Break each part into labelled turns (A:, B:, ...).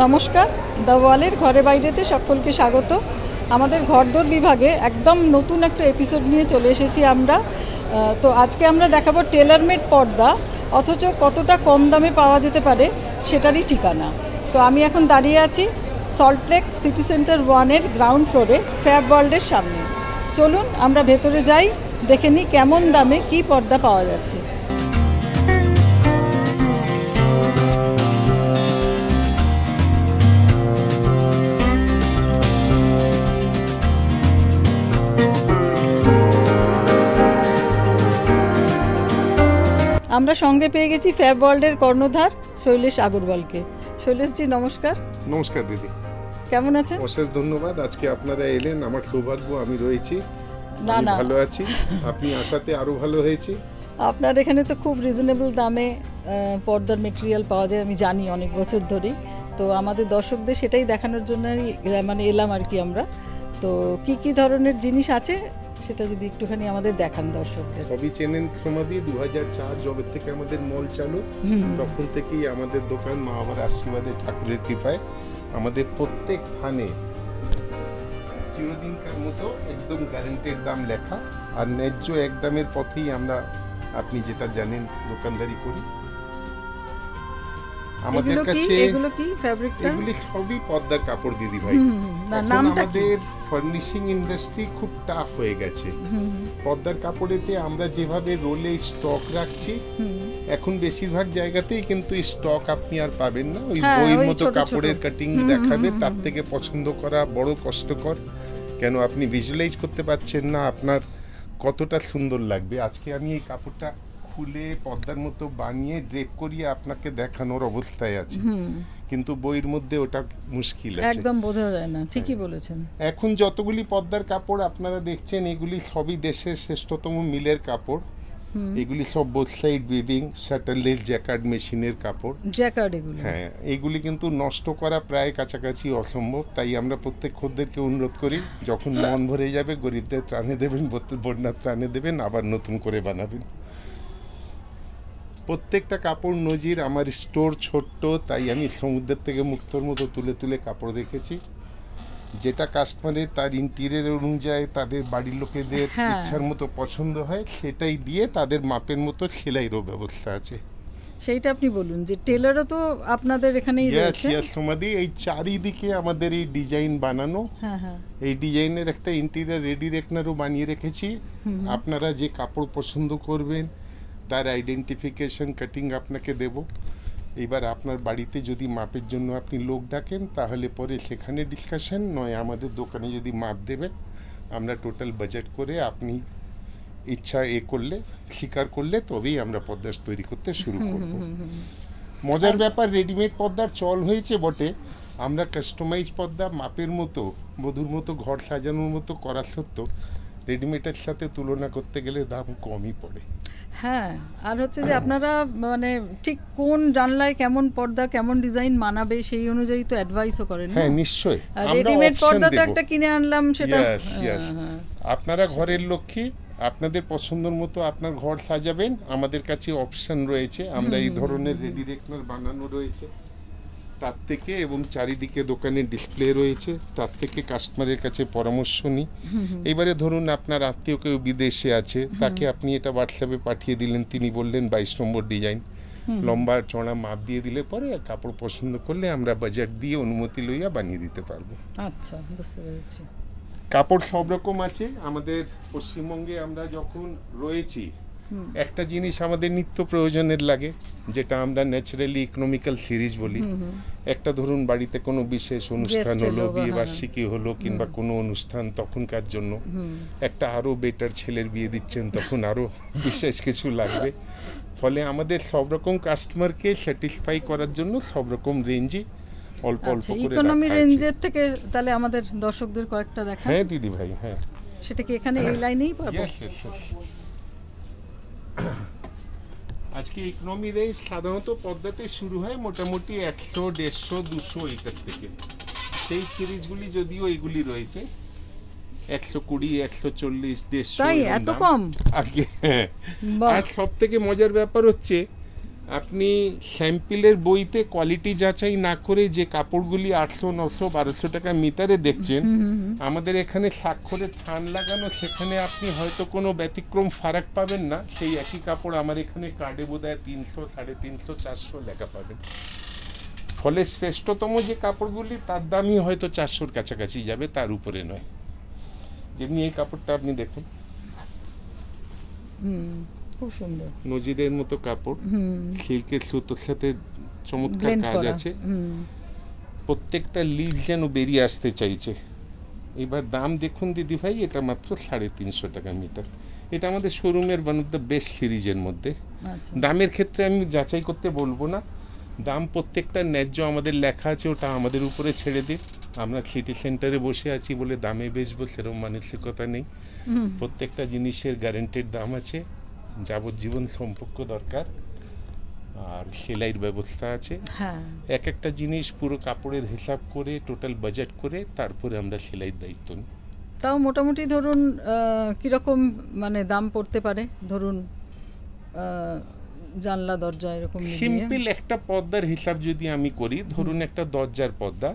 A: নমস্কার, দ্য ওয়ালের ঘরে বাইরেতে সকলকে স্বাগত। আমাদের ঘরদোর বিভাগে একদম নতুন একটা এপিসোড নিয়ে চলে এসেছি আমরা। তো আজকে আমরা দেখাবো টেলার মেড পর্দা, অথচ কতটা কম দামে পাওয়া যেতে পারে সেটারই ঠিকানা। তো আমি এখন দাঁড়িয়ে আছি সল্টলেক সিটি সেন্টার 1-এর গ্রাউন্ড ফ্লোরে ফ্যাব ওয়ার্ল্ডের সামনে। চলুন আমরা ভেতরে যাই, দেখে নিই কেমন দামে কী পর্দা পাওয়া যাচ্ছে। আমরা সঙ্গে পেয়ে গেছি ফ্যাব ওয়ার্ল্ডের কর্ণধার শৈলেশ আগরওয়ালকে। শৈলেশজি নমস্কার।
B: নমস্কার দিদি,
A: কেমন আছেন?
B: অশেষ ধন্যবাদ, আজকে আপনারা এলেন, আমার সৌভাগ্য, আমি রয়েছি।
A: না না,
B: ভালো আছি, আপনি আসাতে আরো ভালো হয়েছে।
A: আপনার এখানে তো খুব রিজনেবল দামে পর্দার মেটেরিয়াল পাওয়া যায়, আমি জানি অনেক বছর ধরেই। তো আমাদের দর্শকদের সেটাই দেখানোর জন্য মানে এলাম আর কি আমরা। তো কি কি ধরনের জিনিস আছে সেটা যদি একটুখানি আমাদের দেখান দর্শকদের।
B: সবই চেনেন সমাধি, 2004 জবের থেকে আমাদের মল চালু, তখন থেকেই আমাদের দোকান মা বাবার আশীর্বাদে, ঠাকুরের কৃপায় আমাদের প্রত্যেক থানে চিরদিনকার মতো একদম গ্যারান্টেড দাম লেখা, আর ন্যায্য একদমের পথেই আমরা, আপনি যেটা জানেন, দোকানদারি করি। আমাদের কাছে
A: এগুলো কি ফ্যাব্রিকটা?
B: এগুলি সবই পর্দার কাপড় দিদি ভাই। আমাদের ফার্নিশিং ইন্ডাস্ট্রি খুব টাফ হয়ে গেছে। পর্দার কাপড়েতে আমরা যেভাবে রোলে স্টক রাখছি, এখন বেশিরভাগ জায়গাতেই কিন্তু স্টক আপনি আর পাবেন না। ওই বইয়ের মতো কাপড়ের কাটিং দেখাবে, তার থেকে পছন্দ করা বড় কষ্টকর। কেন আপনি ভিজুয়ালাইজ করতে পারছেন না আপনার কতটা সুন্দর লাগবে। আজকে আমি এই কাপড়টা খুলে পর্দার মতো বানিয়ে ড্রেপ করিয়ে আপনাকে দেখানোর অবস্থায় আছে, কিন্তু বইয়ের মধ্যে ওটা মুশকিল আছে,
A: একদম বোঝা যায় না। ঠিকই বলেছেন।
B: এখন যতগুলি পর্দার কাপড় আপনারা দেখছেন, এগুলি সবই দেশের শ্রেষ্ঠতম মিলের কাপড়। এগুলি সব বোথ সাইড উইভিং শাটলেস জ্যাকার্ড মেশিনের কাপড়।
A: জ্যাকার্ড এগুলো?
B: হ্যাঁ, এগুলি কিন্তু নষ্ট করা প্রায় কাছাকাছি অসম্ভব। তাই আমরা প্রত্যেক খদ্দেরকে অনুরোধ করি, যখন মন ভরে যাবে গরিবদের ত্রাণে দেবেন, বন্যার ত্রাণে দেবেন, আবার নতুন করে বানাবেন। প্রত্যেকটা কাপড় নজির। আমার স্টোর ছোট্ট, তাই আমি সমুদ্রের থেকে মুক্তোর মতো তুলে তুলে কাপড় রেখেছি। যেটা কাস্টমারের তার ইন্টেরিয়র অনুযায়ী, তাদের বাড়ির লোকেদের ইচ্ছার মতো পছন্দ হয়, সেটাই দিয়ে তাদের মাপের মতো সেলাইরও ব্যবস্থা আছে।
A: সেইটা আপনি বলুন যে টেলারও তো আপনাদের এখানেই রয়েছে।
B: সমাধি, এই চারিদিকে আমাদের এই ডিজাইন বানানো। এই ডিজাইনের একটা ইন্টেরিয়র রেডি রেকনারও বানিয়ে রেখেছি। আপনারা যে কাপড় পছন্দ করবেন তার আইডেন্টিফিকেশন কাটিং আপনাকে দেব। এবার আপনার বাড়িতে যদি মাপের জন্য আপনি লোক ডাকেন, তাহলে পরে সেখানে ডিসকাশন, নয় আমাদের দোকানে যদি মাপ দেবেন, আমরা টোটাল বাজেট করে আপনি ইচ্ছা করলে, স্বীকার করলে, তবেই আমরা পর্দা তৈরি করতে শুরু করব। মজার ব্যাপার, রেডিমেড পর্দার চল হয়েছে বটে, আমরা কাস্টমাইজ পর্দা মাপের মতো, বধুর মতো, ঘর সাজানোর মতো করা সত্ত্বেও রেডিমেডের সাথে তুলনা করতে গেলে দাম কমই পড়ে।
A: হ্যাঁ, আর হচ্ছে যে আপনারা মানে ঠিক কোন জানলায় কেমন পর্দা, কেমন ডিজাইন মানাবে সেই অনুযায়ী তো অ্যাডভাইসও করেন।
B: হ্যাঁ নিশ্চয়ই,
A: রেডিমেড পর্দা তো একটা কিনে আনলাম, সেটা
B: আপনারা ঘরের লক্ষ্মী, আপনাদের পছন্দের মতো আপনার ঘর সাজাবেন। আমাদের কাছে অপশন রয়েছে, আমরা এই ধরনের রেডি রেকনার বানানো রয়েছে তার থেকে, এবং চারিদিকে দোকানের ডিসপ্লে রয়েছে, তার থেকে কাস্টমারের কাছে পরামর্শ নিই। এবারে ধরুন আপনার আত্মীয় কেউ বিদেশে আছে, তাকে আপনি এটা হোয়াটসঅ্যাপে পাঠিয়ে দিলেন, তিনি বললেন 22 নম্বর ডিজাইন, লম্বা চড়া মাপ দিয়ে দিলে পরে কাপড় পছন্দ করলে আমরা বাজেট দিয়ে অনুমতি লইয়া বানিয়ে দিতে পারবো।
A: আচ্ছা, বুঝতে পেরেছি।
B: কাপড় সব রকম আছে আমাদের পশ্চিমবঙ্গে। আমরা যখন রয়েছি, একটা জিনিস আমাদের নিত্য প্রয়োজনের লাগে, যেটা আমরা ন্যাচারালি ইকোনমিক্যাল সিরিজ বলি। একটা ধরুন বাড়িতে কোনো বিশেষ অনুষ্ঠান হলো, বিয়ে বার্ষিকী হলো, কিংবা কোনো অনুষ্ঠান, তখনকার জন্য একটা আরো বেটার ছেলের বিয়ে দিচ্ছেন, তখন আরো বিশেষ কিছু লাগবে। ফলে আমাদের সব রকম কাস্টমারকে স্যাটিসফাই করার জন্য সব রকম রেঞ্জই অল্প অল্প করে
A: ইকোনমি রেঞ্জের থেকে তাহলে আমাদের দর্শকদের কয়েকটা দেখান।
B: হ্যাঁ দিদি ভাই, হ্যাঁ,
A: সেটা কি এখানে এই লাইনেই পাবো?
B: আজকে ইকোনমি রেঞ্জ সাধারণত পর্দাতে শুরু হয় মোটামুটি 100, 150, 200 এইটার থেকে। সেই সিরিজগুলি যদিও এগুলি রয়েছে 120, 140, 150।
A: তাই এত কম?
B: আগে। আর সব থেকে মজার ব্যাপার হচ্ছে আপনি স্যাম্পেলের বইতে কোয়ালিটি যাচাই না করে যে কাপড়গুলি 800, 900, 1200 টাকা মিটারে দেখছেন, আমাদের এখানে স্বাক্ষরের থান লাগানো, সেখানে আপনি হয়তো কোনো ব্যতিক্রম ফারাক পাবেন না। সেই একই কাপড় আমার এখানে কার্ডে বোধহয় 300, 350, 400 লেখা পাবেন। ফলে শ্রেষ্ঠতম যে কাপড়গুলি তার দামই হয়তো 400-র কাছাকাছি যাবে, তার উপরে নয়। যেমনি এই কাপড়টা আপনি দেখুন,
A: খুব সুন্দর
B: নজিরের মতো কাপড়, সিল্কের সুতোর সাথে চমৎকার কাজ আছে। প্রত্যেকটা লিভ যেন বেরিয়ে আসতে চাইছে। এবার দাম দেখুন দিদি ভাই, এটা মাত্র 350 টাকা মিটার। এটা আমাদের শোরুমের ওয়ান অফ দ্য বেস্ট সিরিজের মধ্যে। দামের ক্ষেত্রে আমি যাচাই করতে বলবো না, দাম প্রত্যেকটা ন্যায্য আমাদের লেখা আছে, ওটা আমাদের উপরে ছেড়ে দিন। আমরা সিটি সেন্টারে বসে আছি বলে দামে বেচবো সেরকম মানসিকতা নেই। প্রত্যেকটা জিনিসের গ্যারান্টেড দাম আছে, যাবজ্জীবন সম্পর্ক দরকার, আর সেলাইয়ের ব্যবস্থা আছে। এক একটা জিনিস পুরো কাপড়ের হিসাব করে টোটাল বাজেট করে তারপরে আমরা সেলাইয়ের দায়িত্ব নিই।
A: তাও মোটামুটি ধরুন কীরকম মানে দাম পড়তে পারে? ধরুন জানলা দরজা এরকম
B: সিম্পল একটা পর্দার হিসাব যদি আমি করি, ধরুন একটা দরজার পর্দা,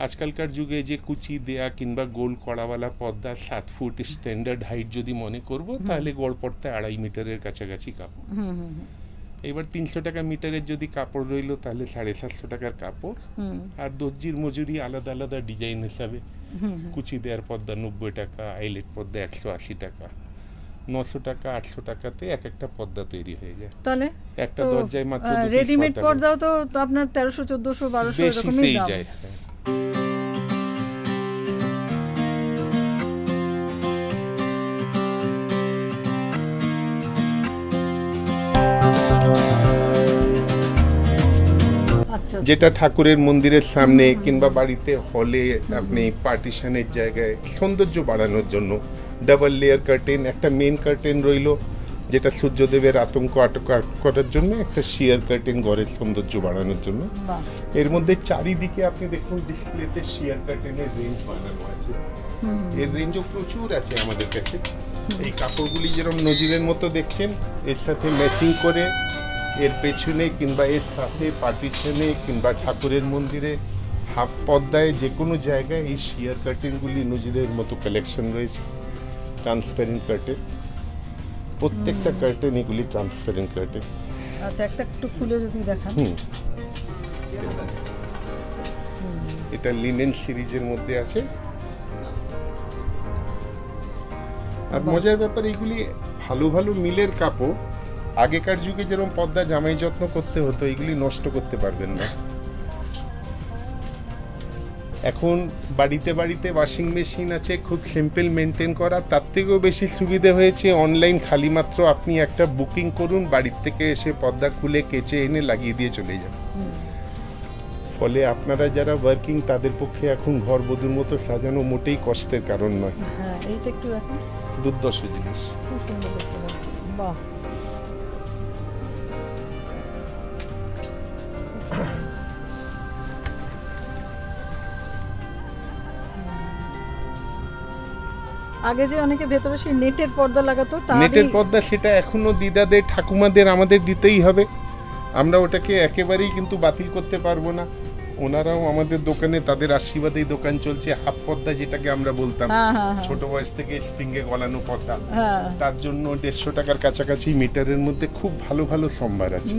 B: আজকালকার যুগে যে কুচি দেয়া কিংবা গোল কড়াওয়ালা পর্দা 7 ফুট স্ট্যান্ডার্ড হাইট যদি মনে করব, তাহলে গড় পড়তে 2.5 মিটারের কাছাকাছি কাপড়। এবার 300 টাকা মিটারের যদি কাপড় রইলো তাহলে 750 টাকার কাপড়, আর দর্জির মজুরি আলাদা আলাদা ডিজাইন হিসাবে। কুচি দেওয়ার পর্দা 90 টাকা, আইলেট পর্দা 180 টাকা, 900 টাকা, 800 টাকাতে এক একটা পর্দা তৈরি হয়ে যায়।
A: তাহলে
B: একটা দরজায় মাত্র
A: রেডিমেড পর্দাও তো আপনার 1300, 1400, 1200 এরকমই দাম যায়।
B: যেটা ঠাকুরের মন্দিরের সামনে কিংবা বাড়িতে হলে আপনি পার্টিশনের জায়গায় সৌন্দর্য বাড়ানোর জন্য ডাবল লেয়ার কার্টেন, একটা মেন কার্টেন রইলো যেটা সূর্যদেবের আতঙ্ক আটক করার জন্য, একটা শিয়ার কার্টেন ঘরের সৌন্দর্য বাড়ানোর জন্য। এর মধ্যে চারিদিকে আপনি দেখুন ডিসপ্লেতে শিয়ার কার্টেনের রেঞ্জ বানানো আছে। এর রেঞ্জও প্রচুর আছে আমাদের কাছে। এই কাপড়গুলি যেরকম নজিরের মতো দেখছেন, এর সাথে ম্যাচিং করে এর পেছনে কিংবা এর সাথে পার্টিশনে কিংবা ঠাকুরের মন্দিরে হাফ পর্দায় যে কোনো জায়গায় এই শিয়ার কার্টেনগুলি নজিরের মতো কালেকশন রয়েছে। ট্রান্সপারেন্ট কার্টেন, প্রত্যেকটা কার্টেন এগুলি ট্রান্সপারেন্ট কার্টেন।
A: আচ্ছা, একটা একটু খুলে যদি দেখান।
B: এটা লিনেন সিরিজের মধ্যে আছে। আর মজার ব্যাপার, এগুলি ভালো ভালো মিলের কাপড়। আগেকার যুগে যেরকম পর্দা জামাই যত্ন করতে হতো, এগুলি নষ্ট করতে পারবেন না। এখন বাড়িতে বাড়িতে ওয়াশিং মেশিন আছে, খুব সিম্পল মেনটেন করা। তার থেকেও বেশি সুবিধা হয়েছে অনলাইন। খালি মাত্র আপনি একটা বুকিং করুন, বাড়ির থেকে এসে পর্দা খুলে কেচে এনে লাগিয়ে দিয়ে চলে যান। ফলে আপনারা যারা ওয়ার্কিং তাদের পক্ষে এখন ঘর বধূর মতো সাজানো মোটেই কষ্টের কারণ নয়।
A: এইটা একটু দেখুন,
B: দুর্দর্শ জিনিস।
A: খুব সুন্দর দেখতে লাগছে। বাহ, আগে যে অনেকে ভেতরে সেই নেটের পর্দা লাগাতো,
B: নেটের পর্দা, সেটা এখনো দিদাদের ঠাকুমাদের আমাদের দিতেই হবে। আমরা ওটাকে একেবারেই কিন্তু বাতিল করতে পারবো না। ওনারাও আমাদের দোকানে, তাদের আশীর্বাদেই দোকান চলছে। হাফ পর্দা যেটাকে আমরা বলতাম ছোট বয়স থেকে, স্প্রিংয়ে গলানো পর্দা, তার জন্য 150 টাকার কাছাকাছি মিটারের মধ্যে খুব ভালো ভালো সম্ভার আছে।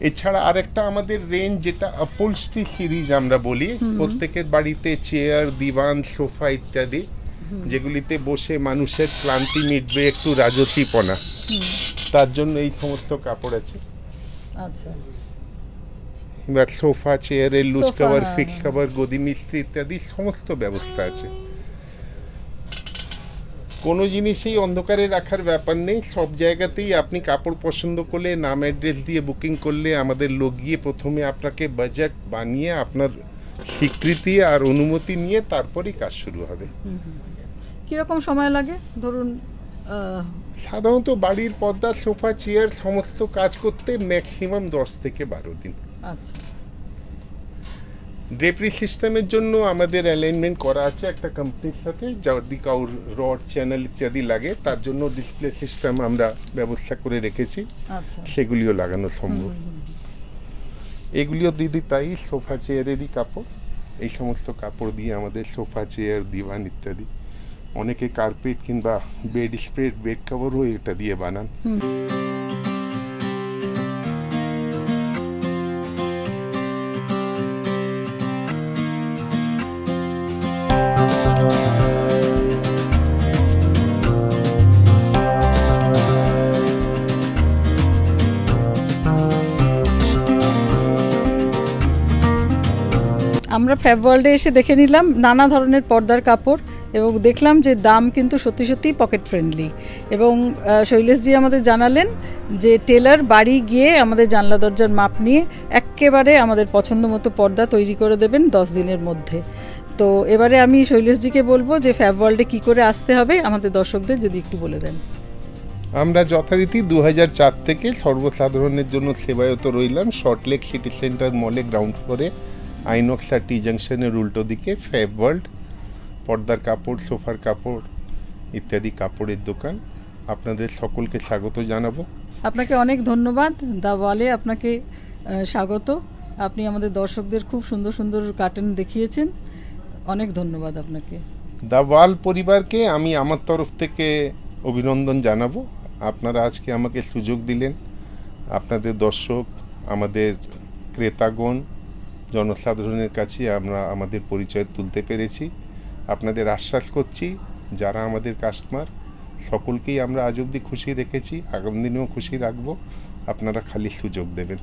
B: এছাড়া আরেকটা আমাদের রেঞ্জ, যেটা আপোলস্ট্রি সিরিজ আমরা বলি, প্রত্যেকের বাড়িতে চেয়ার, দিওয়ান, সোফা ইত্যাদি, যেগুলিতে বসে মানুষের ক্লান্তি মিটবে, একটু রাজসীপনা, তার জন্য এই সমস্ত কাপড় আছে।
A: আচ্ছা,
B: এবার সোফা, চেয়ারের লুজ কভার, ফিক্স কভার, গদি মিস্ত্রি ইত্যাদি সমস্ত ব্যবস্থা আছে। কোনো জিনিসই অন্ধকারে রাখার ব্যাপার নেই। সব জায়গাতেই আপনি কাপড় পছন্দ করলে, নাম অ্যাড্রেস দিয়ে বুকিং করলে আমাদের লোক গিয়ে প্রথমে আপনাকে বাজেট বানিয়ে আপনার স্বীকৃতি আর অনুমতি নিয়ে তারপরেই কাজ শুরু হবে।
A: কীরকম সময় লাগে ধরুন?
B: সাধারণত বাড়ির পর্দা, সোফা, চেয়ার সমস্ত কাজ করতে ম্যাক্সিমাম 10 থেকে 12 দিন।
A: আচ্ছা,
B: ড্রেপরি সিস্টেমের জন্য আমাদের অ্যালাইনমেন্ট করা আছে একটা কোম্পানির সাথে, যদি কাউর রড চ্যানেল ইত্যাদি লাগে তার জন্য ডিসপ্লে সিস্টেম আমরা ব্যবস্থা করে রেখেছি,
A: আচ্ছা
B: সেগুলিও লাগানো সম্ভব। এগুলিও দিদি তাই সোফা চেয়ারেরই কাপড়, এই সমস্ত কাপড় দিয়ে আমাদের সোফা চেয়ার দিওয়ান ইত্যাদি, অনেকে কার্পেট কিংবা বেড স্প্রেড বেড কভারও এটা দিয়ে বানান।
A: আমরা ফ্যাব ওয়ার্ল্ডে এসে দেখে নিলাম নানা ধরনের পর্দার কাপড় এবং দেখলাম যে দাম কিন্তু সত্যি সত্যিই পকেট ফ্রেন্ডলি, এবং শৈলেশজি আমাদের জানালেন যে টেলার বাড়ি গিয়ে আমাদের জানলা দরজার মাপ নিয়ে একেবারে আমাদের পছন্দ মতো পর্দা তৈরি করে দেবেন 10 দিনের মধ্যে। তো এবারে আমি শৈলেশজিকে বলবো যে ফ্যাব ওয়ার্ল্ডে কী করে আসতে হবে আমাদের দর্শকদের যদি একটু বলে দেন।
B: আমরা যথারীতি 2004 থেকে সর্বসাধারণের জন্য সেবায়ত রইলাম শর্টলেক সিটি সেন্টার মলে গ্রাউন্ড ফ্লোরে আইনক্স আর টি জাংশনের উল্টো দিকে ফ্যাব ওয়ার্ল্ড, পর্দার কাপড়, সোফার কাপড় ইত্যাদি কাপড়ের দোকান। আপনাদের সকলকে স্বাগত জানাবো।
A: আপনাকে অনেক ধন্যবাদ দা ওয়ালে, আপনাকে স্বাগত। আপনি আমাদের দর্শকদের খুব সুন্দর সুন্দর কার্টেন দেখিয়েছেন, অনেক ধন্যবাদ আপনাকে।
B: দা ওয়াল পরিবারকে আমি আমার তরফ থেকে অভিনন্দন জানাবো। আপনারা আজকে আমাকে সুযোগ দিলেন, আপনাদের দর্শক, আমাদের ক্রেতাগণ, জনসাধারণের কাছে আমরা আমাদের পরিচয় তুলতে পেরেছি। আপনাদের আশ্বাস করছি যারা আমাদের কাস্টমার সকলকেই আমরা আজ অবধি খুশি রেখেছি, আগামী দিনেও খুশি রাখবো। আপনারা খালি সুযোগ দেবেন।